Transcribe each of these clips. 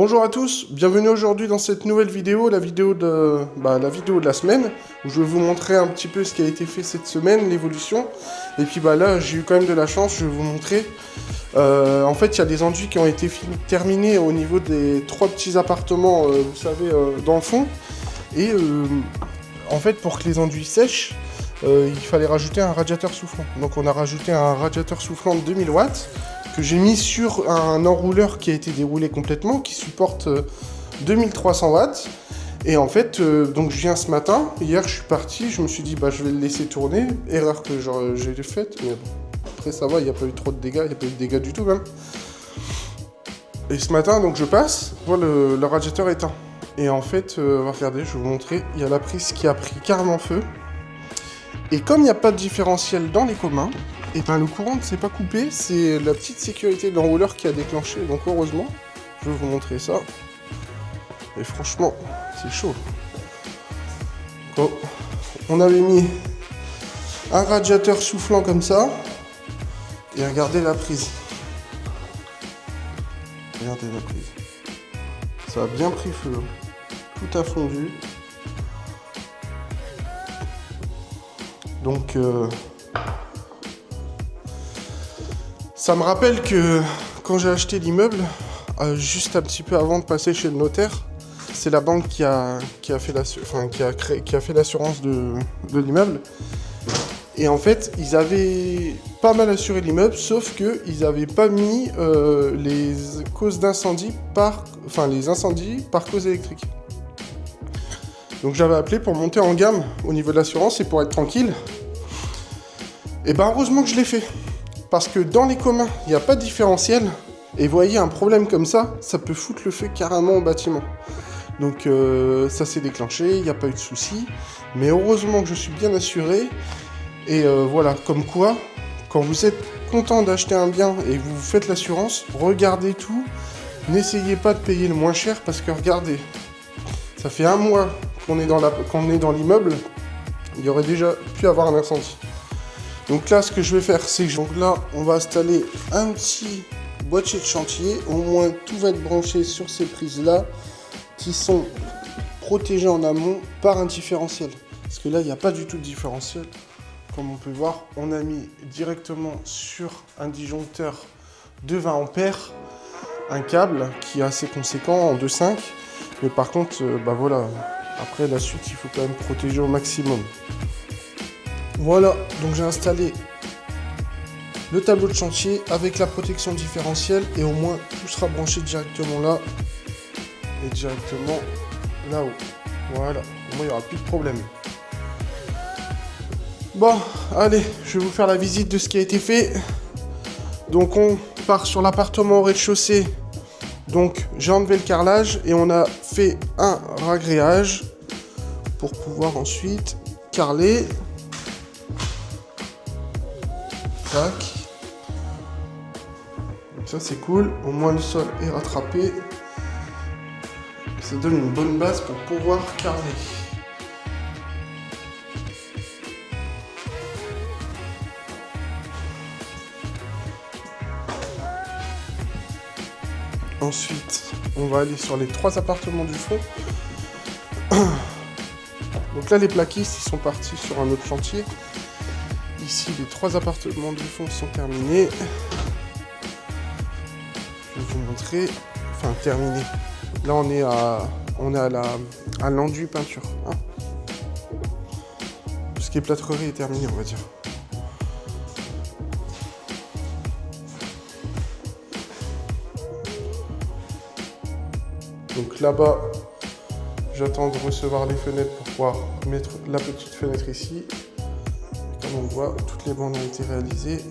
Bonjour à tous, bienvenue aujourd'hui dans cette nouvelle vidéo, la vidéo de la semaine, où je vais vous montrer un petit peu ce qui a été fait cette semaine, l'évolution. Et puis là, j'ai eu quand même de la chance, je vais vous montrer. En fait, il y a des enduits qui ont été terminés au niveau des 3 petits appartements, vous savez, dans le fond. Et en fait, pour que les enduits sèchent, il fallait rajouter un radiateur soufflant. Donc on a rajouté un radiateur soufflant de 2000 watts. Que j'ai mis sur un enrouleur qui a été déroulé complètement, qui supporte 2300 watts. Et en fait, donc je viens ce matin, hier je suis parti, je me suis dit je vais le laisser tourner, erreur que j'ai faite, mais bon, après ça va, il n'y a pas eu trop de dégâts, il n'y a pas eu de dégâts du tout même. Et ce matin, donc je passe, je vois le radiateur éteint. Et en fait, regardez, je vais vous montrer, il y a la prise qui a pris carrément feu. Et comme il n'y a pas de différentiel dans les communs, et le courant ne s'est pas coupé, c'est la petite sécurité de l'enrouleur qui a déclenché, donc heureusement, je vais vous montrer ça. Et franchement, c'est chaud. Bon, on avait mis un radiateur soufflant comme ça, et regardez la prise. Regardez la prise. Ça a bien pris feu, tout a fondu. Donc, ça me rappelle que quand j'ai acheté l'immeuble, juste un petit peu avant de passer chez le notaire, c'est la banque qui a fait l'assurance de l'immeuble. Et en fait, ils avaient pas mal assuré l'immeuble, sauf qu'ils n'avaient pas mis les causes d'incendie les incendies par cause électrique. Donc j'avais appelé pour monter en gamme au niveau de l'assurance et pour être tranquille. Et heureusement que je l'ai fait. Parce que dans les communs, il n'y a pas de différentiel. Et vous voyez, un problème comme ça peut foutre le feu carrément au bâtiment. Donc ça s'est déclenché, il n'y a pas eu de souci. Mais heureusement que je suis bien assuré. Et voilà, comme quoi, quand vous êtes content d'acheter un bien et que vous faites l'assurance, regardez tout. N'essayez pas de payer le moins cher parce que regardez, ça fait un mois qu'on est dans l'immeuble, il y aurait déjà pu avoir un incendie. Donc là, ce que je vais faire, c'est que on va installer un petit boîtier de chantier. Au moins, tout va être branché sur ces prises-là, qui sont protégées en amont par un différentiel. Parce que là, il n'y a pas du tout de différentiel. Comme on peut voir, on a mis directement sur un disjoncteur de 20 ampères un câble qui est assez conséquent en 2,5. Mais par contre, voilà, après la suite, il faut quand même protéger au maximum. Voilà, donc j'ai installé le tableau de chantier avec la protection différentielle et au moins tout sera branché directement là et directement là-haut. Voilà, au moins il n'y aura plus de problème. Bon, allez, je vais vous faire la visite de ce qui a été fait. Donc on part sur l'appartement au rez-de-chaussée. Donc j'ai enlevé le carrelage et on a fait un ragréage pour pouvoir ensuite carreler. Tac. Donc ça c'est cool, au moins le sol est rattrapé. Et ça donne une bonne base pour pouvoir carreler. Ensuite, on va aller sur les 3 appartements du fond. Donc là, les plaquistes, ils sont partis sur un autre chantier. Ici, les 3 appartements du fond sont terminés. Je vais vous montrer. Enfin, terminé. Là, on est à l'enduit peinture. Hein. Tout ce qui est plâtrerie est terminé, on va dire. Donc là-bas, j'attends de recevoir les fenêtres pour pouvoir mettre la petite fenêtre ici. Et comme on voit, toutes les bandes ont été réalisées.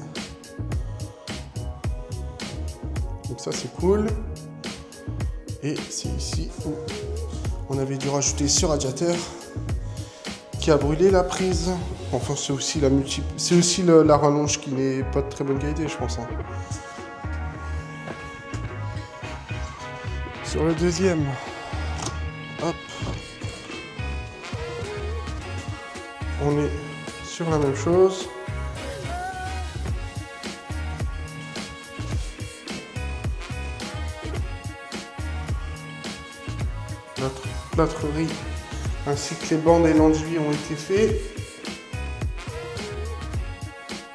Donc ça c'est cool. Et c'est ici où on avait dû rajouter ce radiateur qui a brûlé la prise. Enfin c'est aussi la rallonge qui n'est pas de très bonne qualité, je pense. Hein. Sur le deuxième, hop, on est sur la même chose. La plâtrerie ainsi que les bandes et l'enduit ont été faits.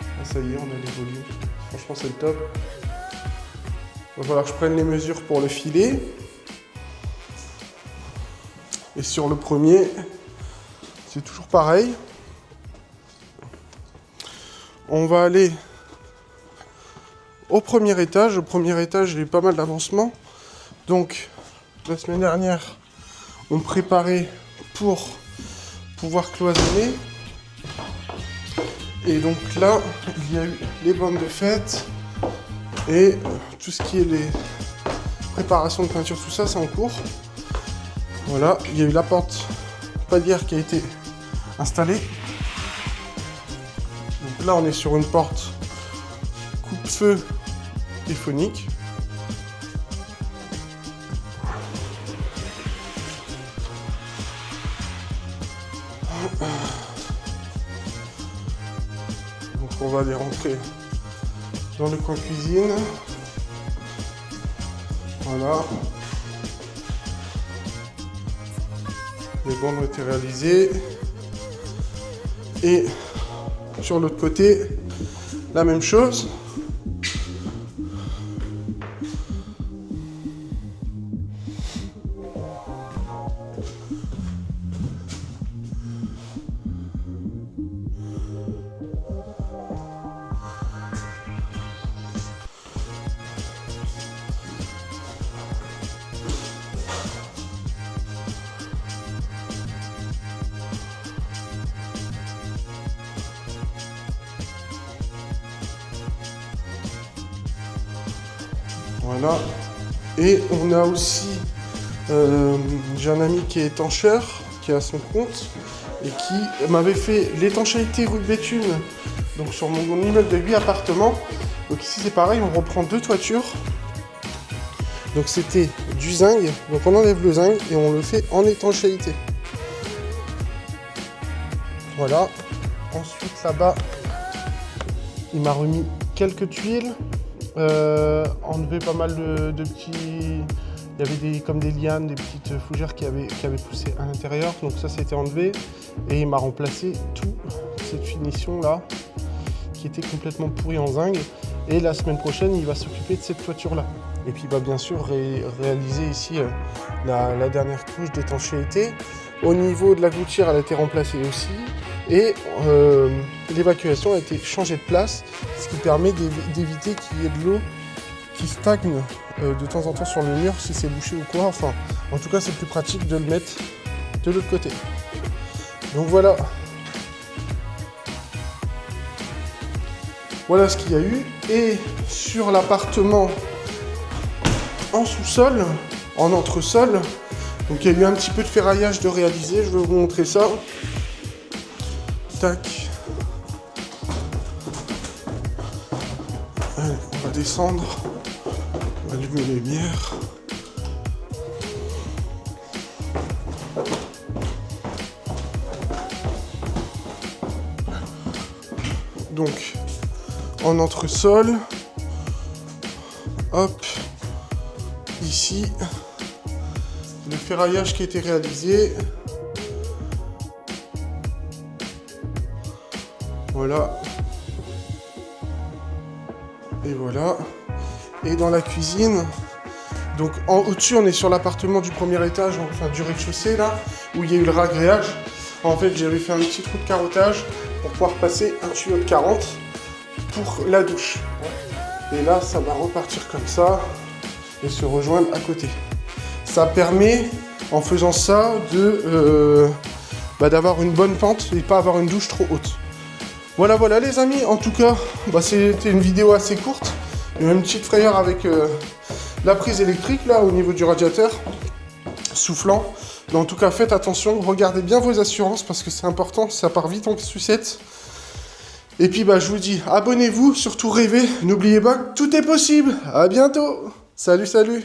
Ah, ça y est, on a les volumes. Franchement, c'est le top. Il va falloir que je prenne les mesures pour le filet. Et sur le premier, c'est toujours pareil. On va aller au premier étage. Au premier étage, j'ai eu pas mal d'avancement. Donc, la semaine dernière, on préparait pour pouvoir cloisonner. Et donc là, il y a eu les bandes de fête et tout ce qui est les préparations de peinture, tout ça, c'est en cours. Voilà, il y a eu la porte palière qui a été installée. Donc là, on est sur une porte coupe-feu et phonique. Donc on va aller rentrer dans le coin cuisine. Voilà. Les bandes ont été réalisées. Et sur l'autre côté, la même chose. Voilà. Et on a aussi, j'ai un ami qui est étancheur, qui est à son compte, et qui m'avait fait l'étanchéité rue Béthune, donc sur mon immeuble de 8 appartements. Donc ici c'est pareil, on reprend 2 toitures. Donc c'était du zinc, donc on enlève le zinc et on le fait en étanchéité. Voilà. Ensuite là-bas, il m'a remis quelques tuiles. Enlevé pas mal de petits... Il y avait comme des lianes, des petites fougères qui avaient poussé à l'intérieur. Donc ça, c'était enlevé. Et il m'a remplacé toute cette finition-là, qui était complètement pourrie en zinc. Et la semaine prochaine, il va s'occuper de cette toiture-là. Et puis, il va bien sûr réaliser ici la dernière couche d'étanchéité. Au niveau de la gouttière, elle a été remplacée aussi. Et l'évacuation a été changée de place, ce qui permet d'éviter qu'il y ait de l'eau qui stagne de temps en temps sur le mur si c'est bouché ou quoi. Enfin, en tout cas, c'est plus pratique de le mettre de l'autre côté. Donc voilà. Voilà ce qu'il y a eu. Et sur l'appartement en sous-sol, en entresol, donc il y a eu un petit peu de ferraillage de réaliser. Je vais vous montrer ça. Tac. Allez, on va descendre. On va allumer les lumières. Donc, en entresol. Hop. Ici. Le ferraillage qui a été réalisé. Voilà. Et voilà. Et dans la cuisine, donc au-dessus, on est sur l'appartement du premier étage, enfin du rez-de-chaussée là, où il y a eu le ragréage. En fait, j'avais fait un petit trou de carottage pour pouvoir passer un tuyau de 40 pour la douche. Et là, ça va repartir comme ça et se rejoindre à côté. Ça permet, en faisant ça, d'avoir une bonne pente et pas avoir une douche trop haute. Voilà, voilà les amis, en tout cas, c'était une vidéo assez courte. Il y a une petite frayeur avec la prise électrique là au niveau du radiateur, soufflant. Mais en tout cas, faites attention, regardez bien vos assurances parce que c'est important, ça part vite en sucette. Et puis je vous dis, abonnez-vous, surtout rêvez, n'oubliez pas que tout est possible. À bientôt. Salut, salut.